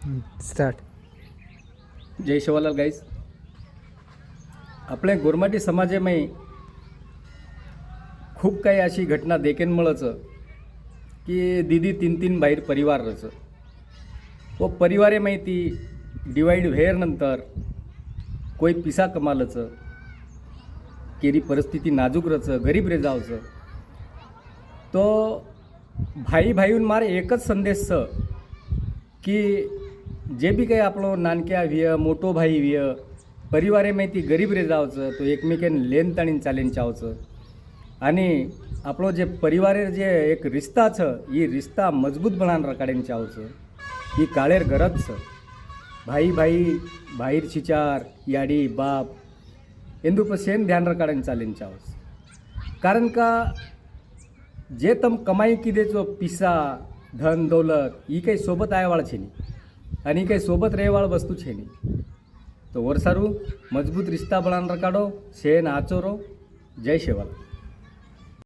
Start. जय शिवालाल गाईस. आपल्या गोरमाटी समाजामध्ये खूप काही अशी घटना देखेन मिळचं की दीदी तीन तीन बाहेर परिवार रच व परिवारे माहिती डिवाइड व्हेर नंतर कोई पिसा कमालचं केरी परिस्थिती नाजूक रच गरीब रे जावचं तो भाई भाईहून मारे एकच संदेश छ की जे बी काही आपलो नानक्या व्हिय मोठो भाई व्हिय परिवारे माहिती गरीब रे जावचं तो एकमेकेन लेन ताणीन चालेन चावचं आणि આપણો જે પરિવારે જે એક રિશ્તા છે એ રિશ્તા મજબૂત બનાવીને રખાડીને ચાવ છે એ કાળેર ગરજ છે ભાઈ ભાઈ ભાઈર છીચાર યાડી બાપ એંદુ પછી એમ ધ્યાન રખાડીને ચાલીને ચાવ છે કારણ કે જે તમે કમાઈ કીધે છો પીસા ધન દौलत એ કંઈ સોબત આવ્યાવાળા છે નહીં અને એ કંઈ સોબત રહેવાળા વસ્તુ છે નહીં તો વરસારું મજબૂત રિશ્તા બનાવીને રખાડો શેન આચોરો. જય શિવાલાલ.